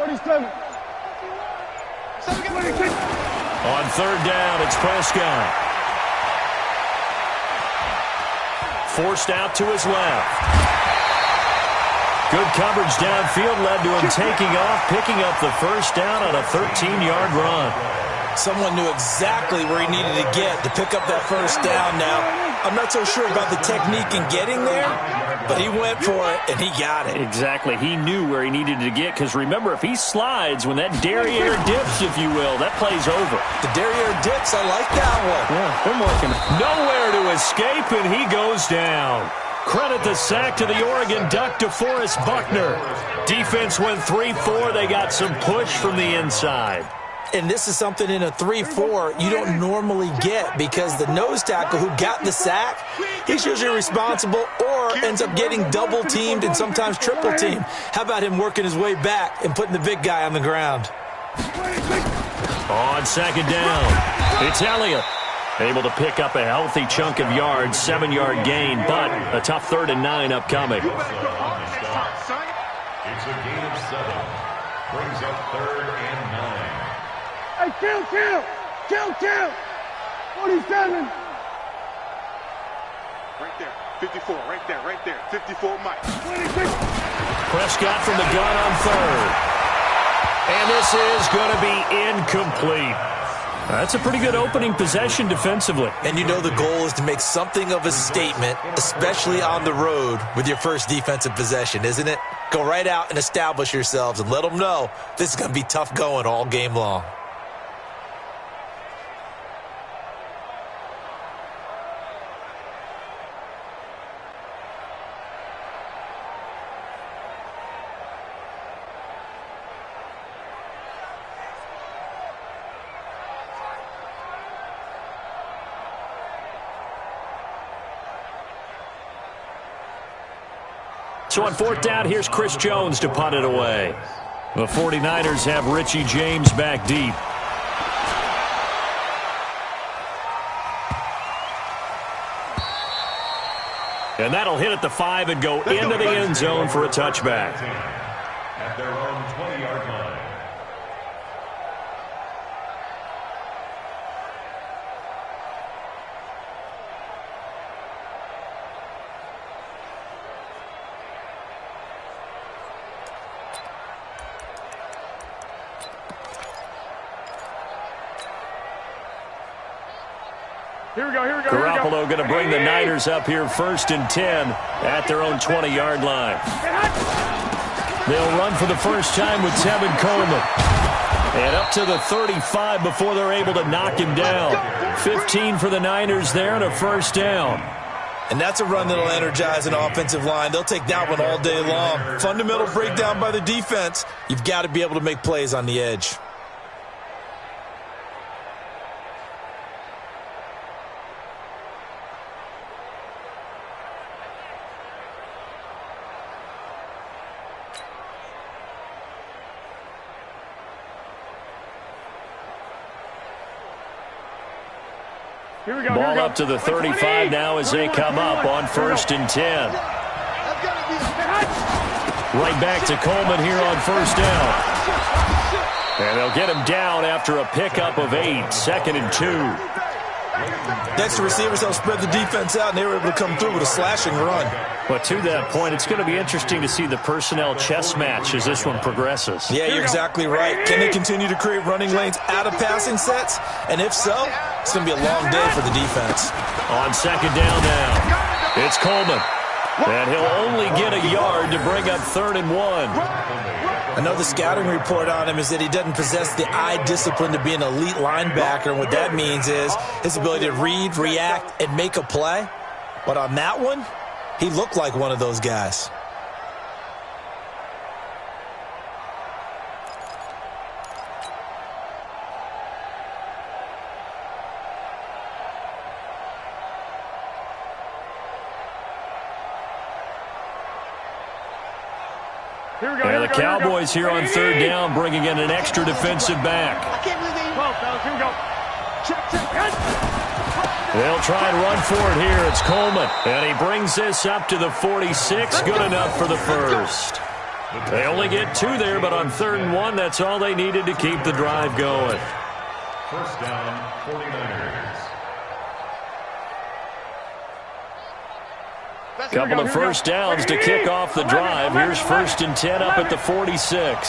47. On third down, it's Prescott. Forced out to his left. Good coverage downfield led to him taking off, picking up the first down on a 13-yard run. Someone knew exactly where he needed to get to pick up that first down. Now, I'm not so sure about the technique in getting there, but he went for it, and he got it. Exactly. He knew where he needed to get, because remember, if he slides, when that derriere dips, if you will, that play's over. The derriere dips, I like that one. Yeah, they're working. Nowhere to escape, and he goes down. Credit the sack to the Oregon Duck, DeForest Buckner. Defense went 3-4. They got some push from the inside. And this is something in a 3-4 you don't normally get, because the nose tackle who got the sack, he's usually responsible or ends up getting double-teamed and sometimes triple-teamed. How about him working his way back and putting the big guy on the ground? On second down, it's Elliott. Able to pick up a healthy chunk of yards, 7-yard gain, but a tough 3rd and 9 upcoming. It's a gain of 7. Brings up 3rd and 9. Hey, kill! 47. Right there, 54, right there, 54, Mike. 26. Prescott from the gun on 3rd. And this is going to be incomplete. That's a pretty good opening possession defensively. And you know the goal is to make something of a statement, especially on the road with your first defensive possession, isn't it? Go right out and establish yourselves and let them know this is going to be tough going all game long. So on 4th down, here's Chris Jones to punt it away. The 49ers have Richie James back deep. And that'll hit at the 5 and go into the end zone for a touchback. At their own 20-yard line. Here we go. Garoppolo going to bring the Niners up here 1st and 10 at their own 20-yard line. They'll run for the first time with Tevin Coleman. And up to the 35 before they're able to knock him down. 15 for the Niners there and a first down. And that's a run that'll energize an offensive line. They'll take that one all day long. Fundamental breakdown by the defense. You've got to be able to make plays on the edge. Ball up to the 35 now as they come up on 1st and 10. Right back to Coleman here on 1st down. And they'll get him down after a pickup of 8, 2nd and 2. Next, the receivers help spread the defense out, and they were able to come through with a slashing run. But to that point, it's going to be interesting to see the personnel chess match as this one progresses. Yeah, you're exactly right. Can they continue to create running lanes out of passing sets? And if so, it's going to be a long day for the defense. On 2nd down now, it's Coleman. And he'll only get a yard to bring up 3rd and 1. I know the scouting report on him is that he doesn't possess the eye discipline to be an elite linebacker. And what that means is his ability to read, react, and make a play. But on that one, he looked like one of those guys. And the Cowboys here on 3rd down, bringing in an extra defensive back. They'll try and run for it here. It's Coleman. And he brings this up to the 46. Good enough for the first. They only get 2 there, but on 3rd and 1, that's all they needed to keep the drive going. First down, 49ers. Couple of first downs to kick off the drive. Here's 1st and 10 up at the 46.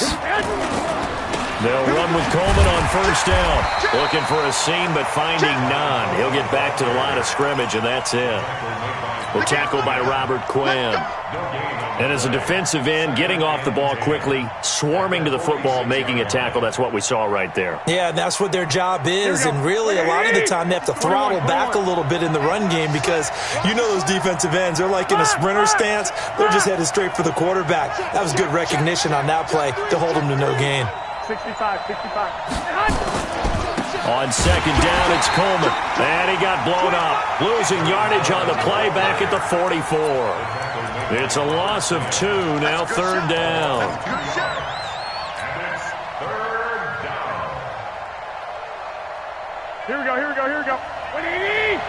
They'll run with Coleman on 1st down. Looking for a seam, but finding none. He'll get back to the line of scrimmage, and that's it. The tackle by Robert Quinn. And as a defensive end, getting off the ball quickly, swarming to the football, making a tackle, that's what we saw right there. Yeah, and that's what their job is, and really a lot of the time they have to throttle back a little bit in the run game because you know those defensive ends, they're like in a sprinter stance. They're just headed straight for the quarterback. That was good recognition on that play to hold them to no gain. 65. On 2nd down, it's Coleman. And he got blown up. Losing yardage on the play back at the 44. It's a loss of 2, now 3rd down. Here we go. 180!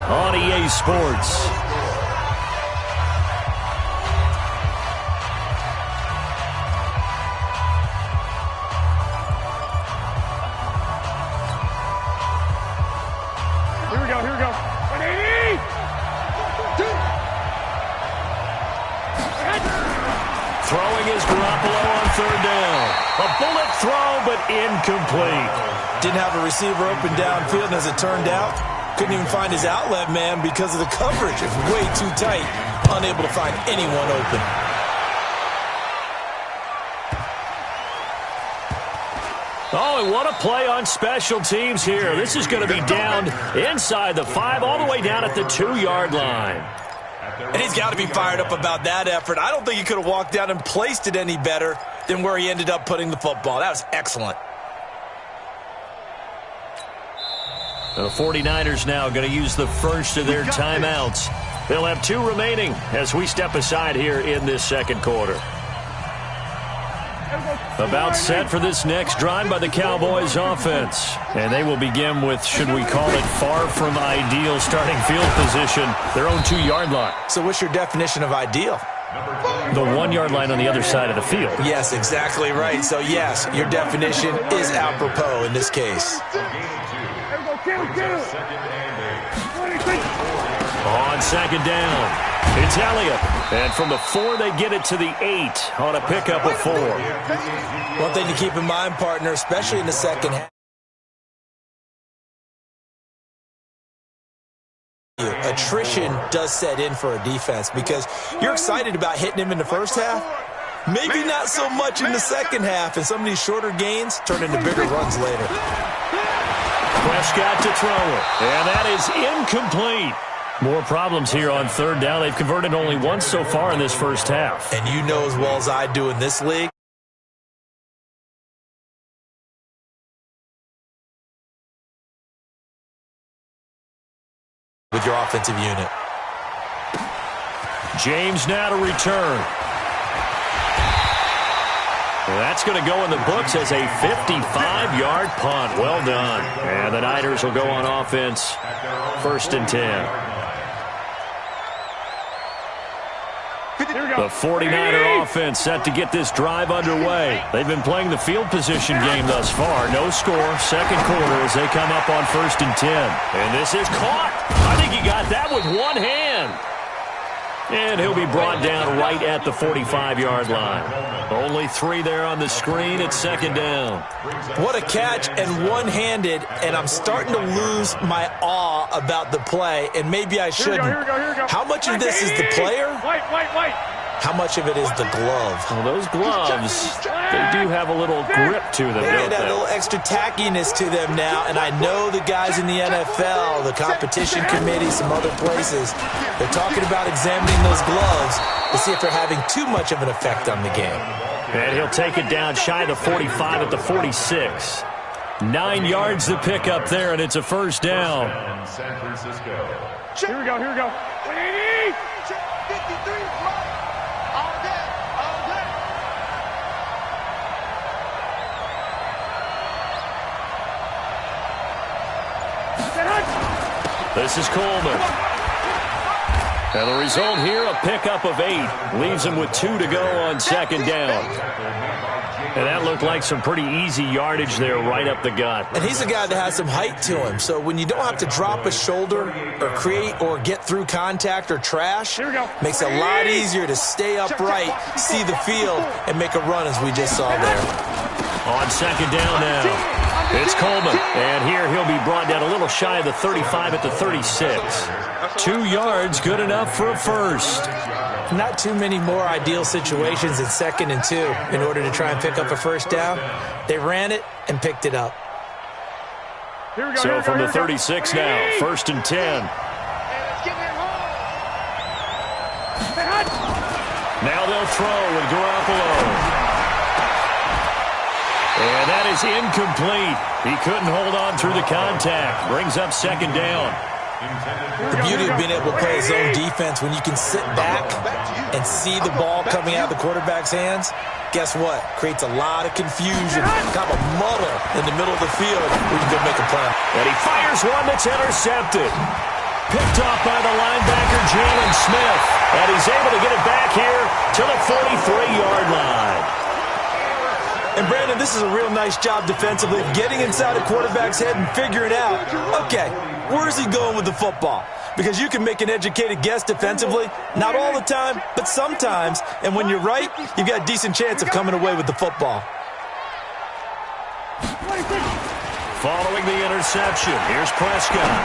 On EA Sports. Here we go. 180! Throwing is Garoppolo on 3rd down. A bullet throw, but incomplete. Didn't have a receiver open downfield, and as it turned out, couldn't even find his outlet man because of the coverage. It's way too tight. Unable to find anyone open. Oh, and what a play on special teams here. This is going to be down inside the 5, all the way down at the 2-yard line. And he's got to be fired up about that effort. I don't think he could have walked down and placed it any better than where he ended up putting the football. That was excellent. The 49ers now going to use the first of their timeouts. They'll have 2 remaining as we step aside here in this 2nd quarter. About set for this next drive by the Cowboys offense. And they will begin with, should we call it, far from ideal starting field position, their own 2-yard line. So what's your definition of ideal? The 1-yard line on the other side of the field. Yes, exactly right. So, yes, your definition is apropos in this case. On 2nd down, it's Elliott. And from the 4, they get it to the 8 on a pickup of 4. One thing to keep in mind, partner, especially in the second half. Attrition does set in for a defense because you're excited about hitting him in the first half. Maybe not so much in the second half, and some of these shorter gains turn into bigger runs later. Prescott to throw it, and that is incomplete. More problems here on 3rd down. They've converted only once so far in this first half. And you know as well as I do in this league, with your offensive unit. James now to return. Well, that's going to go in the books as a 55-yard punt. Well done. And the Niners will go on offense. 1st and 10. The 49er offense set to get this drive underway. They've been playing the field position game thus far. No score, 2nd quarter as they come up on 1st and 10. And this is caught. I think he got that with one hand. And he'll be brought down right at the 45-yard line. Only 3 there on the screen. It's 2nd down. What a catch and one-handed, and I'm starting to lose my awe about the play, and maybe I shouldn't. Here we go. How much of this is the player? White. How much of it is the glove? Well, those gloves, they do have a little grip to them, They don't got a they? little extra tackiness to them now, and I know the guys in the NFL, the competition committee, some other places, they're talking about examining those gloves to see if they're having too much of an effect on the game. And he'll take it down shy of the 45 at the 46. 9 yards to pick up there, and it's a 1st down. San Francisco. Here we go. 180! 53, all day. This is Coleman. And the result here, a pickup of 8. Leaves him with 2 to go on second down. And that looked like some pretty easy yardage there right up the gut. And he's a guy that has some height to him. So when you don't have to drop a shoulder or create or get through contact or trash, makes it a lot easier to stay upright, see the field, and make a run as we just saw there. On second down now, it's Coleman. And here he'll be brought down a little shy of the 35 at the 36. 2 yards, good enough for a first. Not too many more ideal situations in 2nd and 2 in order to try and pick up a first down. They ran it and picked it up. So from the 36 now, 1st and 10. Now they'll throw with Garoppolo. And that is incomplete. He couldn't hold on through the contact. Brings up second down. The beauty of being able to play zone defense when you can sit back and see the ball coming out of the quarterback's hands, guess what? Creates a lot of confusion, kind of a muddle in the middle of the field where you can go make a play. And he fires one that's intercepted. Picked off by the linebacker, Jalen Smith. And he's able to get it back here to the 43-yard line. And, Brandon, this is a real nice job defensively of getting inside a quarterback's head and figuring out, okay, where is he going with the football? Because you can make an educated guess defensively, not all the time, but sometimes. And when you're right, you've got a decent chance of coming away with the football. Following the interception, here's Prescott.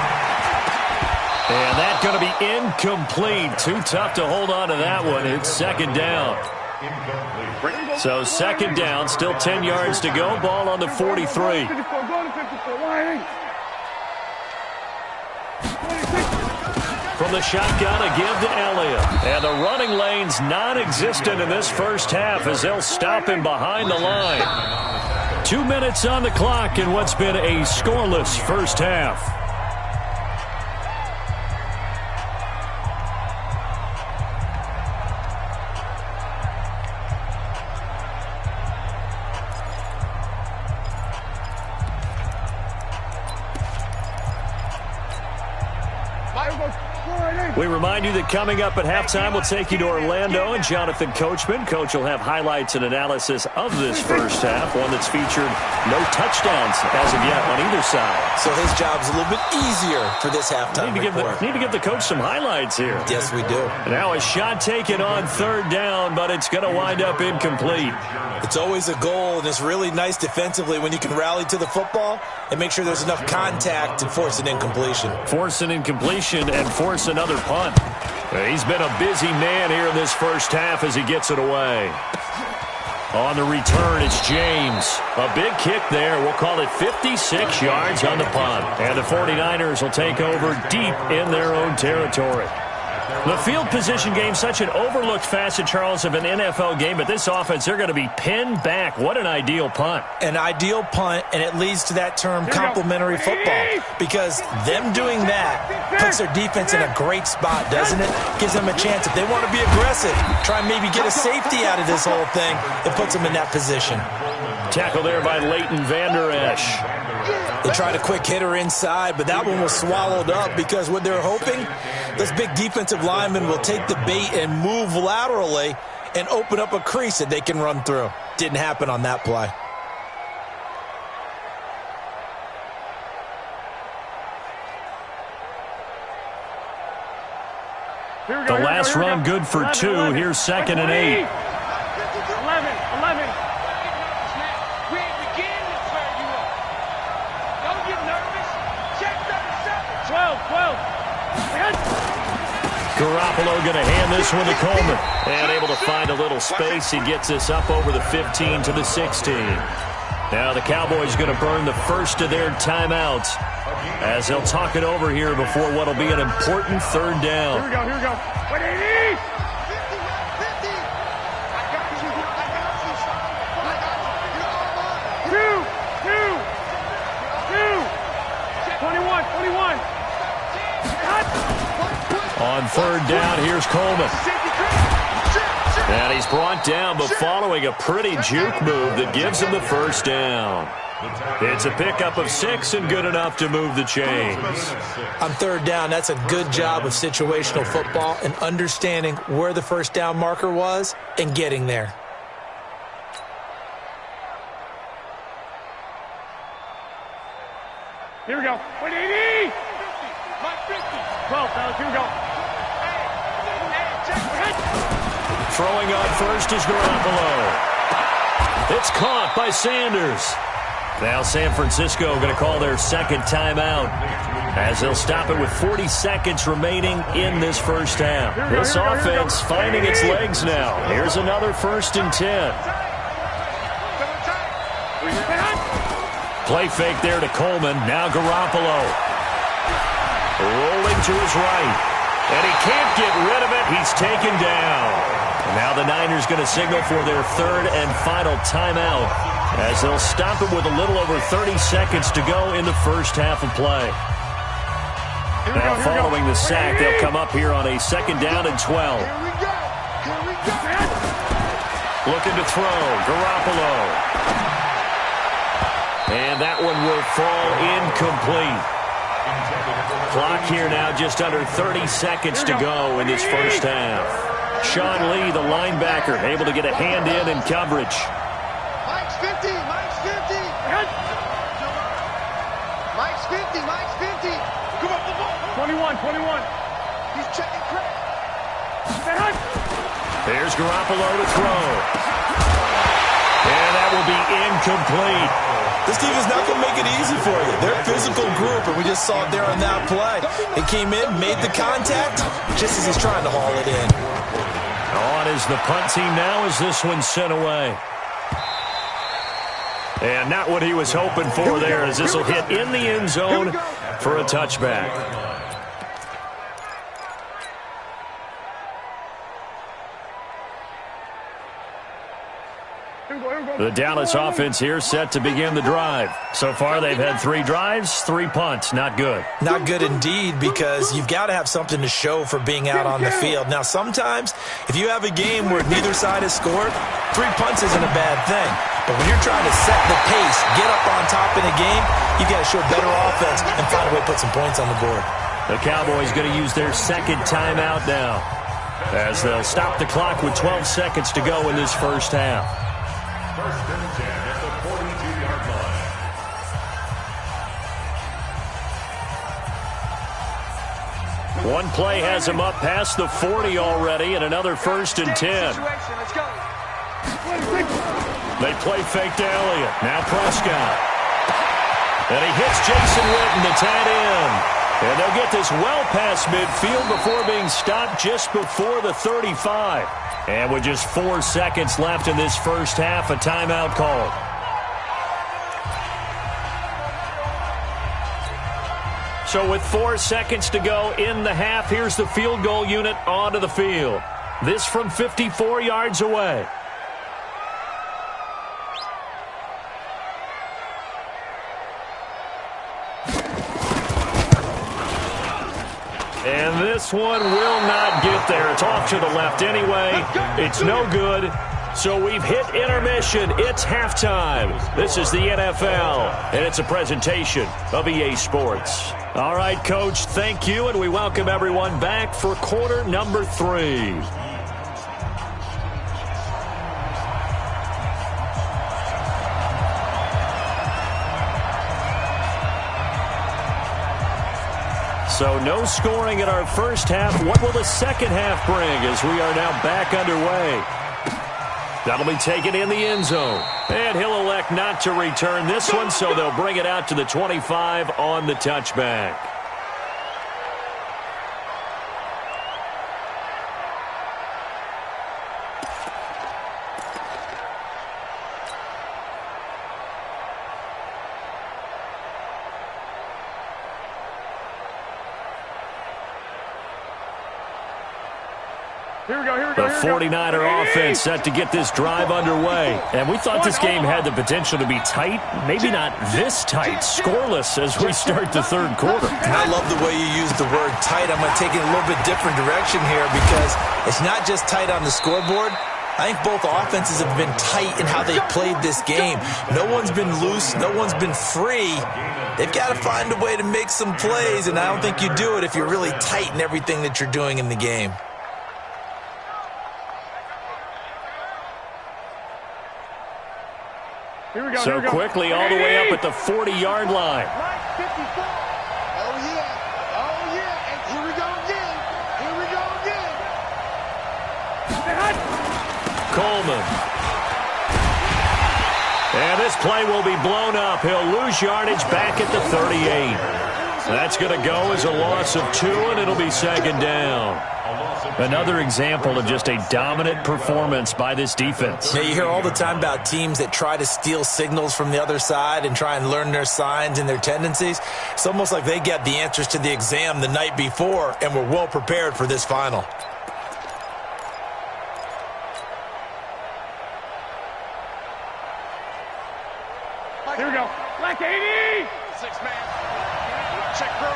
And that's going to be incomplete. Too tough to hold on to that one. It's second down. So second down, still 10 yards to go. Ball on the 43. From the shotgun, a give to Elliott. And the running lane's non-existent in this first half as they'll stop him behind the line. 2 minutes on the clock in what's been a scoreless first half. We remind you that coming up at halftime, we'll take you to Orlando and Jonathan Coachman. Coach will have highlights and analysis of this first half, one that's featured no touchdowns as of yet on either side. So his job's a little bit easier for this halftime report. Need to give the coach some highlights here. Yes, we do. Now a shot taken on third down, but it's going to wind up incomplete. It's always a goal, and it's really nice defensively when you can rally to the football and make sure there's enough contact to force an incompletion. Force an incompletion and force another punt. He's been a busy man here in this first half as he gets it away. On the return, it's James. A big kick there. We'll call it 56 yards on the punt. And the 49ers will take over deep in their own territory. The field position game, such an overlooked facet, Charles, of an NFL game, but this offense, they're going to be pinned back. What an ideal punt. An ideal punt, and it leads to that term complementary football, because them doing that puts their defense in a great spot, doesn't it? Gives them a chance. If they want to be aggressive, try and maybe get a safety out of this whole thing, it puts them in that position. Tackle there by Leighton Vander Esch. They tried a quick hitter inside, but that one was swallowed up because what they're hoping, those big defensive linemen will take the bait and move laterally and open up a crease that they can run through. Didn't happen on that play. The last run good for 2. Here's 2nd and 8. 11. Garoppolo going to hand this one to Coleman. And able to find a little space. He gets this up over the 15 to the 16. Now the Cowboys going to burn the first of their timeouts as they'll talk it over here before what will be an important third down. Here we go. 180! On third down, here's Coleman. And he's brought down, but following a pretty juke move that gives him the first down. It's a pickup of 6 and good enough to move the chains. On third down, that's a good job of situational football and understanding where the first down marker was and getting there. Here we go. 180! 12, fellas, here we go. Throwing on first is Garoppolo. It's caught by Sanders. Now San Francisco going to call their second timeout as they'll stop it with 40 seconds remaining in this first half. This offense finding its legs now. Here's another 1st and 10. Play fake there to Coleman. Now Garoppolo. Rolling to his right. And he can't get rid of it. He's taken down. And now the Niners going to signal for their third and final timeout as they'll stop it with a little over 30 seconds to go in the first half of play. Now following the sack, they'll come up here on a 2nd down and 12. Looking to throw. Garoppolo. And that one will fall incomplete. Clock here now just under 30 seconds to go in this first half. Sean Lee, the linebacker, able to get a hand in coverage. Mike's 50. Mike's 50. Mike's 50. Mike's 50. Come on, come on. 21. He's checking credit. There's Garoppolo to throw. And that will be incomplete. This team is not going to make it easy for you. They're a physical group, and we just saw it there on that play. It came in, made the contact, just as he's trying to haul it in. On is the punt team now as this one's sent away. And not what he was hoping for there as this will hit in the end zone for a touchback. The Dallas offense here set to begin the drive. So far, they've had 3 drives, 3 punts. Not good. Not good indeed, because you've got to have something to show for being out on the field. Now, sometimes, if you have a game where neither side has scored, 3 punts isn't a bad thing. But when you're trying to set the pace, get up on top in a game, you've got to show better offense and find a way to put some points on the board. The Cowboys going to use their second timeout now as they'll stop the clock with 12 seconds to go in this first half. 1st and 10 at the 42-yard line. One play has him up past the 40 already, and another 1st and 10. Let's go. They play fake to Elliott. Now Prescott. And he hits Jason Witten, the tight end. And they'll get this well past midfield before being stopped just before the 35. And with just 4 seconds left in this first half, a timeout called. So with 4 seconds to go in the half, here's the field goal unit onto the field. This from 54 yards away. And this one will not get there. It's off to the left anyway. It's no good. So we've hit intermission. It's halftime. This is the NFL, and it's a presentation of EA Sports. All right, Coach, thank you, and we welcome everyone back for quarter number 3. So no scoring in our first half. What will the second half bring as we are now back underway? That'll be taken in the end zone. And he'll elect not to return this one, so they'll bring it out to the 25 on the touchback. The 49er offense set to get this drive underway. And we thought this game had the potential to be tight. Maybe not this tight, scoreless as we start the third quarter. And I love the way you use the word tight. I'm going to take it a little bit different direction here because it's not just tight on the scoreboard. I think both offenses have been tight in how they've played this game. No one's been loose. No one's been free. They've got to find a way to make some plays, and I don't think you do it if you're really tight in everything that you're doing in the game. Here we go. So quickly all the way up at the 40-yard line. Oh, yeah. Oh, yeah. And here we go again. Here we go again. Coleman. And this play will be blown up. He'll lose yardage back at the 38. That's going to go as a loss of 2, and it'll be second down. Another example of just a dominant performance by this defense. Yeah, you hear all the time about teams that try to steal signals from the other side and try and learn their signs and their tendencies. It's almost like they got the answers to the exam the night before and were well prepared for this final. Here we go. Like 80. 6-man. Check girls.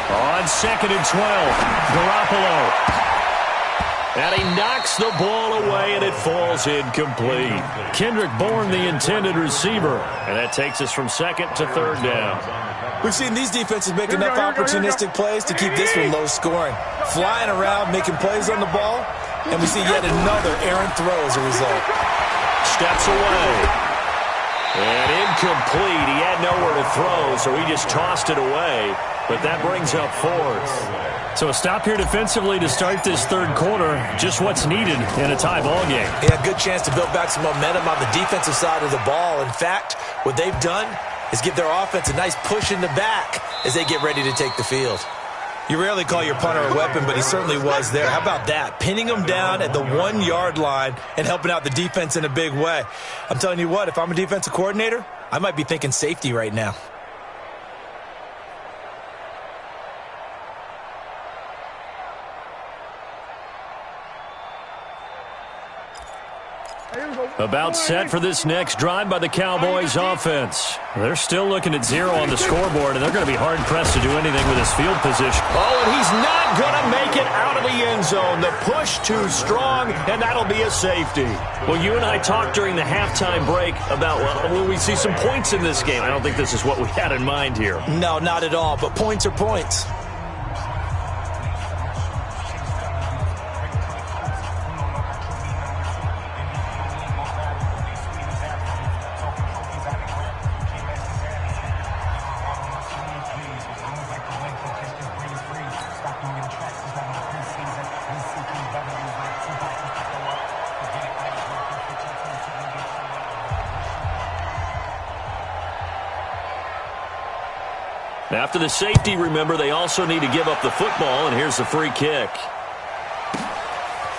On 2nd and 12, Garoppolo. And he knocks the ball away, and it falls incomplete. Kendrick Bourne, the intended receiver. And that takes us from 2nd to 3rd down. We've seen these defenses make enough opportunistic plays to keep this one low scoring. Flying around, making plays on the ball, and we see yet another errant throw as a result. Steps away. And incomplete. He had nowhere to throw, so he just tossed it away. But that brings up 4th. So a stop here defensively to start this 3rd quarter. Just what's needed in a tie ball game. Yeah, good chance to build back some momentum on the defensive side of the ball. In fact, what they've done is give their offense a nice push in the back as they get ready to take the field. You rarely call your punter a weapon, but he certainly was there. How about that? Pinning him down at the 1-yard line and helping out the defense in a big way. I'm telling you what, if I'm a defensive coordinator, I might be thinking safety right now. About set for this next drive by the Cowboys offense. They're still looking at 0 on the scoreboard, and they're going to be hard-pressed to do anything with his field position. Oh, and he's not going to make it out of the end zone. The push too strong, and that'll be a safety. Well, you and I talked during the halftime break about, well, will we see some points in this game? I don't think this is what we had in mind here. No, not at all, but points are points. After the safety, remember, they also need to give up the football, and here's the free kick.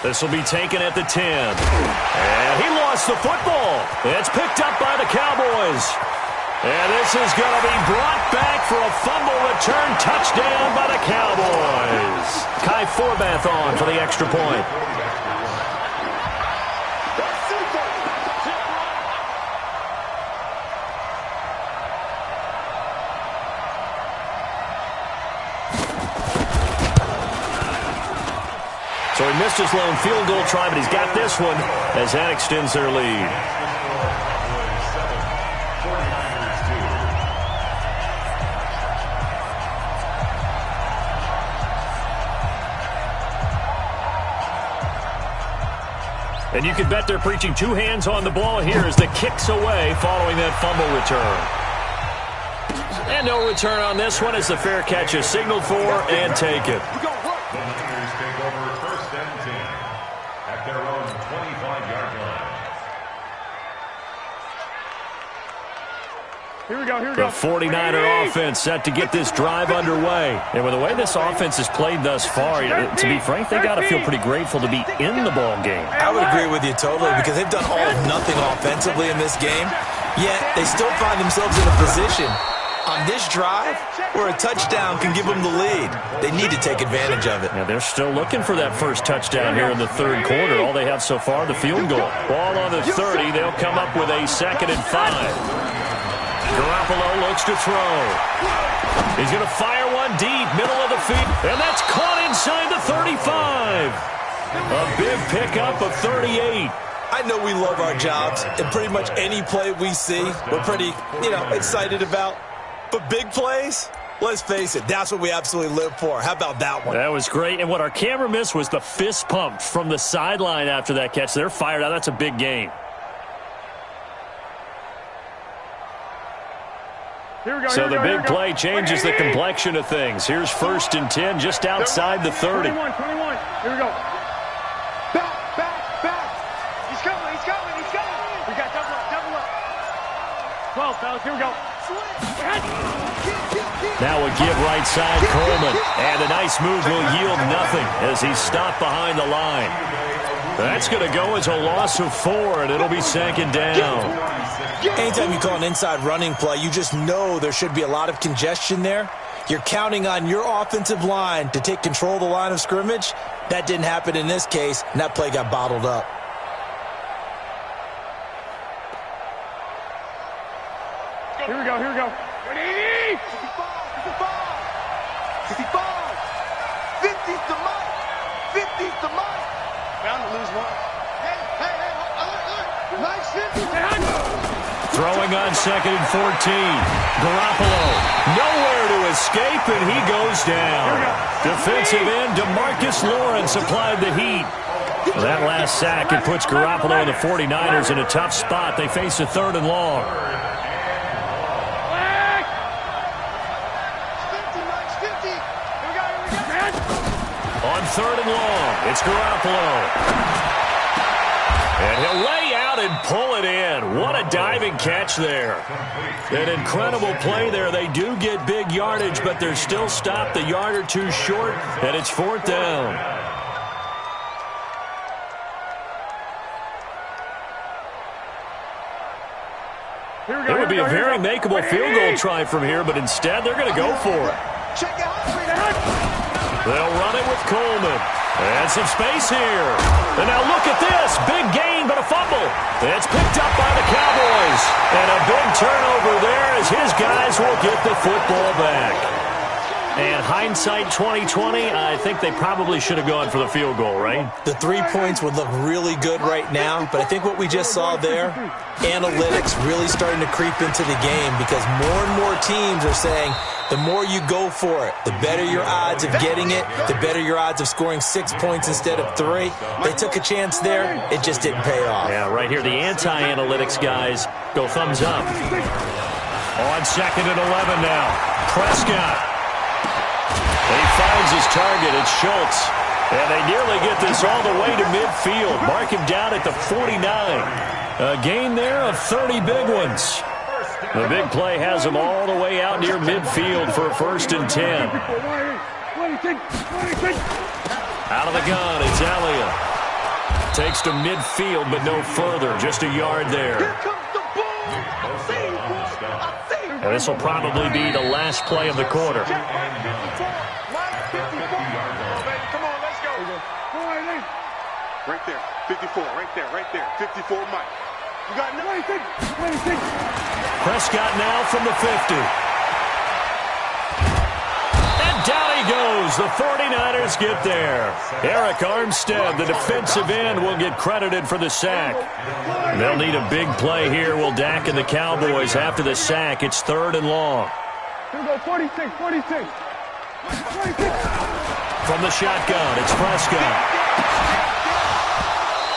This will be taken at the 10. And he lost the football. It's picked up by the Cowboys. And this is going to be brought back for a fumble return touchdown by the Cowboys. Kai Forbath on for the extra point. So he missed his lone field goal try, but he's got this one as that extends their lead. And you can bet they're preaching 2 hands on the ball here as the kick's away following that fumble return. And no return on this one as the fair catch is signaled for and taken. The 49er offense set to get this drive underway. And with the way this offense has played thus far, to be frank, they got to feel pretty grateful to be in the ball game. I would agree with you totally because they've done all of nothing offensively in this game, yet they still find themselves in a position on this drive where a touchdown can give them the lead. They need to take advantage of it. Yeah, they're still looking for that first touchdown here in the 3rd quarter. All they have so far, the field goal. Ball on the 30. They'll come up with a 2nd and 5. Garoppolo looks to throw. He's going to fire one deep, middle of the field. And that's caught inside the 35. A big pickup of 38. I know we love our jobs, and pretty much any play we see, we're pretty, excited about. But big plays, let's face it, that's what we absolutely live for. How about that one? That was great. And what our camera missed was the fist pump from the sideline after that catch. They're fired out. That's a big game. So the big play changes the complexion of things. Here's 1st and 10 just outside the 30. 21. Here we go. Back. He's coming. We got double up. 12, fellas. Here we go. Now a give right side, Coleman. And a nice move will yield nothing as he's stopped behind the line. That's going to go as a loss of 4, and it'll be 2nd down. Anytime you call an inside running play, you just know there should be a lot of congestion there. You're counting on your offensive line to take control of the line of scrimmage. That didn't happen in this case, and that play got bottled up. Here we go. 80! 55! 50's the mark! 50's the mark! Bound to lose one. Hey, look! Nice 50! Throwing on 2nd and 14. Garoppolo nowhere to escape, and he goes down. Defensive end DeMarcus Lawrence applied the heat. Well, that last sack, it puts Garoppolo and the 49ers in a tough spot. They face a 3rd and long. On 3rd and long, it's Garoppolo. And he'll lay out and pull it in. What a diving catch there. An incredible play there. They do get big yardage, but they're still stopped a yard or two short, and it's 4th down. It would be a very makeable field goal try from here, but instead they're going to go for it. They'll run it with Coleman. And some space here. And now look at this. Big gain, but a fumble. It's picked up by the Cowboys. And a big turnover there as his guys will get the football back. And hindsight 2020, I think they probably should have gone for the field goal, right? The 3 points would look really good right now, but I think what we just saw there, analytics really starting to creep into the game because more and more teams are saying the more you go for it, the better your odds of getting it, the better your odds of scoring 6 points instead of 3. They took a chance there. It just didn't pay off. Yeah, right here, the anti-analytics guys go thumbs up. On 2nd and 11 now. Prescott. He finds his target. It's Schultz. And they nearly get this all the way to midfield. Mark him down at the 49. A gain there of 30 big ones. The big play has them all the way out near midfield for a 1st and 10. Out of the gun, it's Elliott. Takes to midfield, but no further. Just a yard there. And this will probably be the last play of the quarter. Right there, 54, right there, 54, Mike. You got 26. Prescott now from the 50. And down he goes. The 49ers get there. Eric Armstead, the defensive end, will get credited for the sack. They'll need a big play here. Will Dak and the Cowboys after the sack. It's 3rd and long. Here we go, 46. From the shotgun, it's Prescott.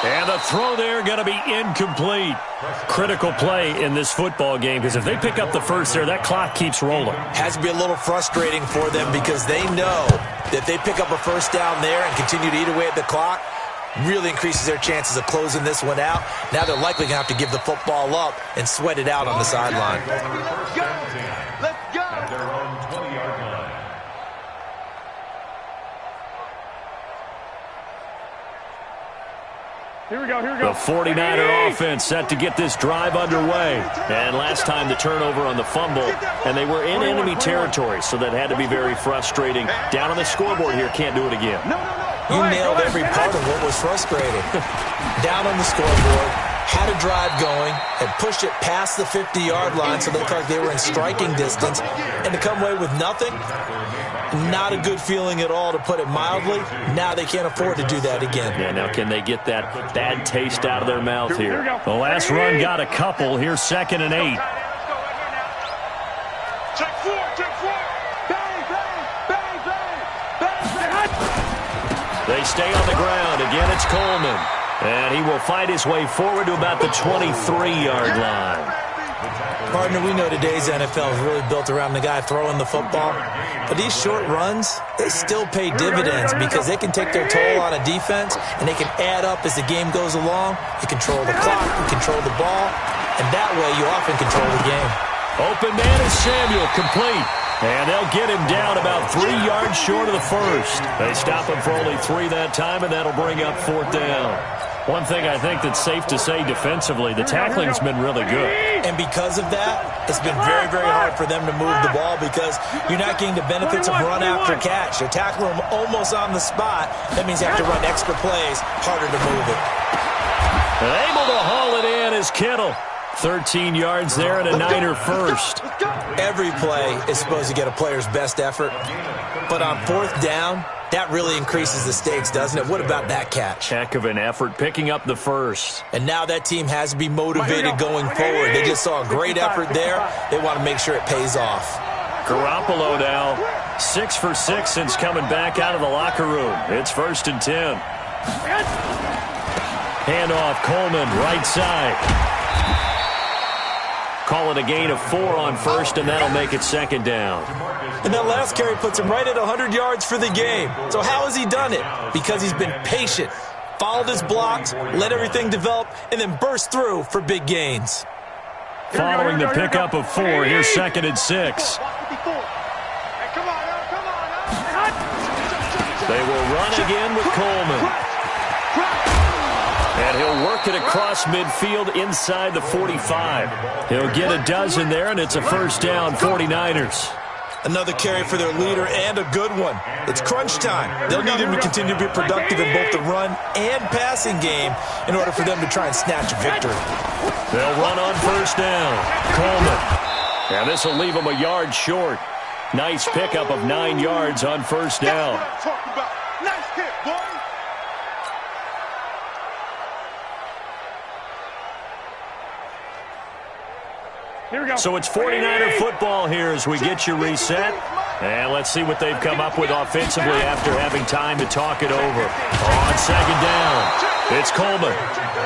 And the throw there going to be incomplete. Critical play in this football game because if they pick up the first there, that clock keeps rolling. Has to be a little frustrating for them because they know that they pick up a first down there and continue to eat away at the clock, really increases their chances of closing this one out. Now they're likely going to have to give the football up and sweat it out on the sideline. Let's go! At their own 20-yard line. Here we go. The 49er offense set to get this drive underway. And last time the turnover on the fumble, and they were in enemy territory, so that had to be very frustrating. Down on the scoreboard here, can't do it again. You nailed every part of what was frustrating. Down on the scoreboard, had a drive going, had pushed it past the 50-yard line so they looked like they were in striking distance, and to come away with nothing, not a good feeling at all, to put it mildly. Now they can't afford to do that again. Yeah, now can they get that bad taste out of their mouth here? The last run got a couple. Here's 2nd and 8. Check four. Bang, bang, bang, bang, bang. They stay on the ground. Again, it's Coleman. And he will fight his way forward to about the 23-yard line. Partner, we know today's NFL is really built around the guy throwing the football. But these short runs, they still pay dividends because they can take their toll on a defense, and they can add up as the game goes along. You control the clock, you control the ball, and that way you often control the game. Open man is Samuel, complete. And they'll get him down about 3 yards short of the first. They stop him for only 3 that time, and that'll bring up 4th down. One thing I think that's safe to say defensively, the tackling's been really good. And because of that, it's been very, very hard for them to move the ball because you're not getting the benefits of run after catch. You're tackling them almost on the spot. That means you have to run extra plays, harder to move it. Able to haul it in is Kittle. 13 yards there and a Niner first. Every play is supposed to get a player's best effort. But on 4th down, that really increases the stakes, doesn't it? What about that catch? Heck of an effort picking up the first. And now that team has to be motivated going forward. They just saw a great effort there. They want to make sure it pays off. Garoppolo now 6 for 6 since coming back out of the locker room. It's 1st and 10. Handoff, Coleman, right side. Call it a gain of 4 on first, and that'll make it 2nd down. And that last carry puts him right at 100 yards for the game. So how has he done it? Because he's been patient, followed his blocks, let everything develop, and then burst through for big gains. Following the pickup of 4, here's 2nd and 6. They will run again with Coleman. And he'll work it across midfield inside the 45. He'll get a dozen there, and it's a 1st down, 49ers. Another carry for their leader, and a good one. It's crunch time. They'll need him to continue to be productive in both the run and passing game in order for them to try and snatch a victory. They'll run on 1st down. Coleman. And this will leave them a yard short. Nice pickup of 9 yards on 1st down. Nice hit, boy. So it's 49er football here as we get you reset. And let's see what they've come up with offensively after having time to talk it over. On 2nd down, it's Coleman.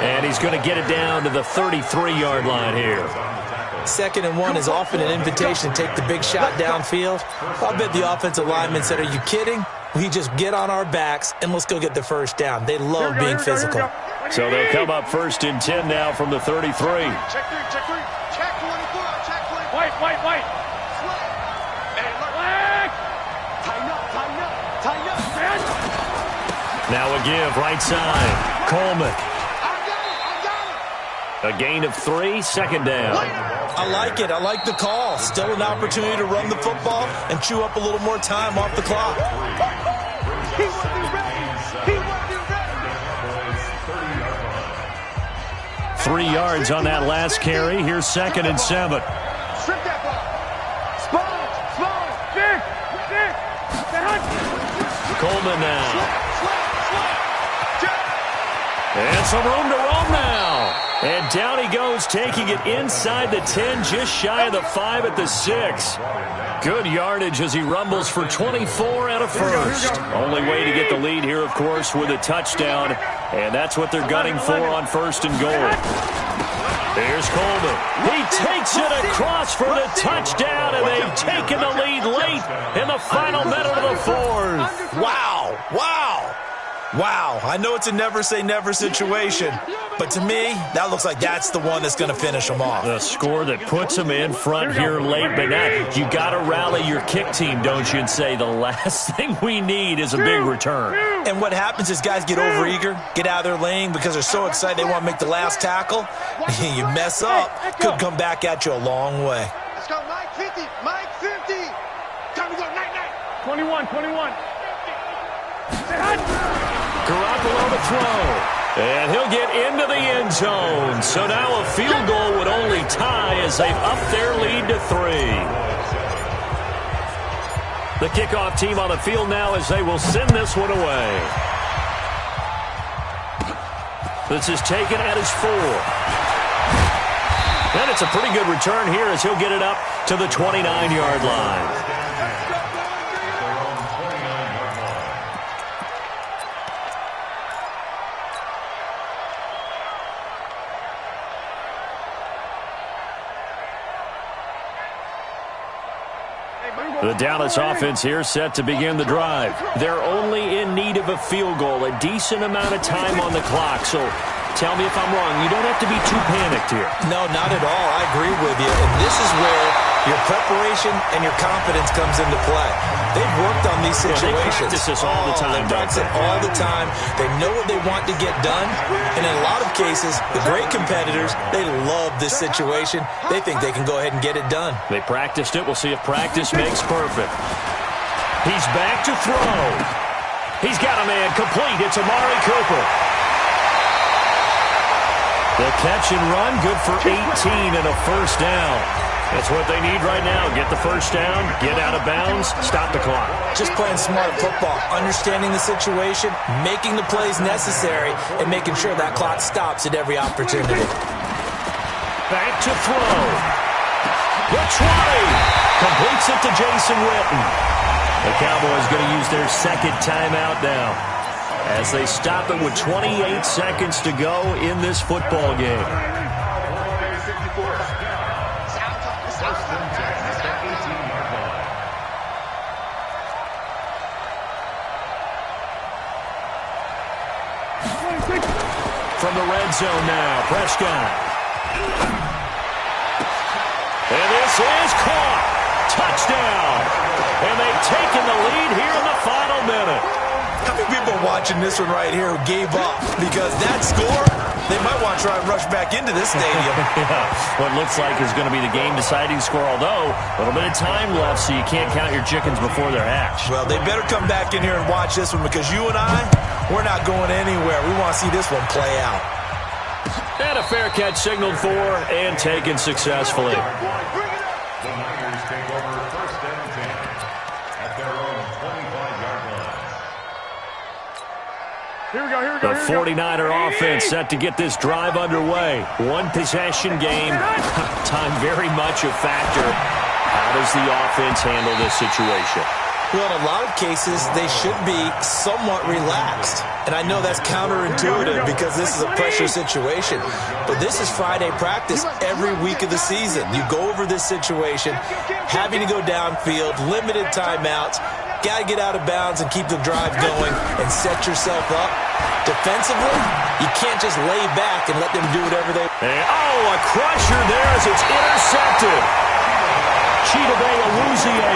And he's going to get it down to the 33-yard line here. 2nd and 1 is often an invitation to take the big shot downfield. I bet the offensive lineman said, are you kidding? We just get on our backs and let's go get the 1st down. They love being physical. So they'll come up 1st and 10 now from the 33. Check 3, check 3. Check 24, check 24. White. Tighten up. Now a give, right side. Coleman. I got it. A gain of 3, 2nd down. I like it. I like the call. Still an opportunity to run the football and chew up a little more time off the clock. He wasn't ready. 3 yards on that last carry. Here's 2nd and 7. Strip that ball. Spawn. Dick. Coleman now. And some room to roam now. And down he goes, taking it inside the 10, just shy of the 5 at the 6. Good yardage as he rumbles for 24 and a first. Only way to get the lead here, of course, with a touchdown. And that's what they're gunning for on 1st and goal. Here's Coleman. He takes it across for the touchdown, and they've taken the lead late in the final minute of the 4th. Wow, I know it's a never-say-never situation, but to me, that looks like that's the one that's going to finish them off. The score that puts them in front here late, but now you got to rally your kick team, don't you, and say the last thing we need is a big return. And what happens is guys get overeager, get out of their lane because they're so excited they want to make the last tackle. You mess up, could come back at you a long way. Let's go, Mike 50. Time to go, night. 21. Garoppolo to throw. And he'll get into the end zone. So now a field goal would only tie as they've upped their lead to 3. The kickoff team on the field now as they will send this one away. This is taken at his 4. And it's a pretty good return here as he'll get it up to the 29-yard line. The Dallas offense here set to begin the drive. They're only in need of a field goal, a decent amount of time on the clock. So tell me if I'm wrong. You don't have to be too panicked here. No, not at all. I agree with you. And this is where your preparation and your confidence comes into play. They've worked on these situations. They practice this all the time. They practice it all the time. They know what they want to get done. And in a lot of cases, the great competitors, they love this situation. They think they can go ahead and get it done. They practiced it. We'll see if practice makes perfect. He's back to throw. He's got a man complete. It's Amari Cooper. The catch and run, good for 18 and a first down. That's what they need right now. Get the first down, get out of bounds, stop the clock. Just playing smart football, understanding the situation, making the plays necessary, and making sure that clock stops at every opportunity. Back to throw. The 20. Completes it to Jason Witten. The Cowboys going to use their second timeout now as they stop it with 28 seconds to go in this football game. From the red zone now, Prescott. And this is caught. Touchdown. And they've taken the lead here in the final minute. How many people watching this one right here who gave up? Because that score, they might want to try and rush back into this stadium. Yeah, what looks like is going to be the game-deciding score, although a little bit of time left, so you can't count your chickens before they're hatched. Well, they better come back in here and watch this one because you and I, we're not going anywhere. We want to see this one play out. And a fair catch signaled for and taken successfully. The Niners take over first and 10 at their own 25-yard line. Here we go. The 49er offense set to get this drive underway. One possession game. Time very much a factor. How does the offense handle this situation? Well, in a lot of cases, they should be somewhat relaxed. And I know that's counterintuitive because this is a pressure situation. But this is Friday practice every week of the season. You go over this situation, having to go downfield, limited timeouts, got to get out of bounds and keep the drive going and set yourself up. Defensively, you can't just lay back and let them do whatever they want. Oh, a crusher there as it's intercepted. Chidobe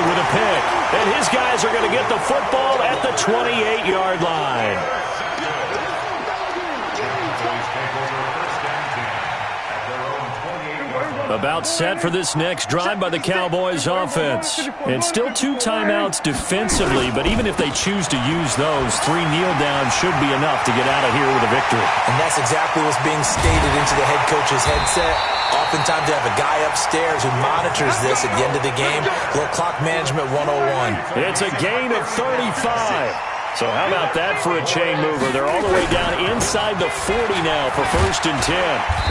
with a pick. And his guys are going to get the football at the 28-yard line. About set for this next drive by the Cowboys offense. And still 2 timeouts defensively, but even if they choose to use those, 3 kneel downs should be enough to get out of here with a victory. And that's exactly what's being stated into the head coach's headset. Oftentimes they have a guy upstairs who monitors this at the end of the game. Little clock management 101. It's a gain of 35. So how about that for a chain mover? They're all the way down inside the 40 now for first and 10.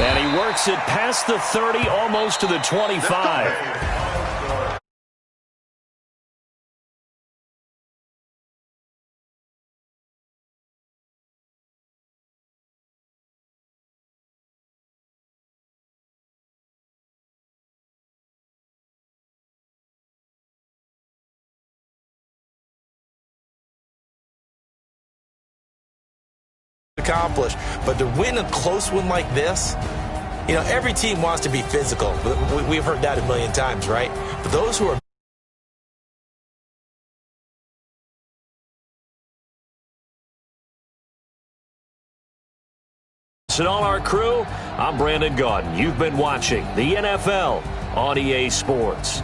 And he works it past the 30, almost to the 25. Accomplished, but to win a close one like this, you know, every team wants to be physical. We've heard that a million times, right? But those who are and all our crew, I'm Brandon Gaudin. You've been watching the NFL on EA Sports.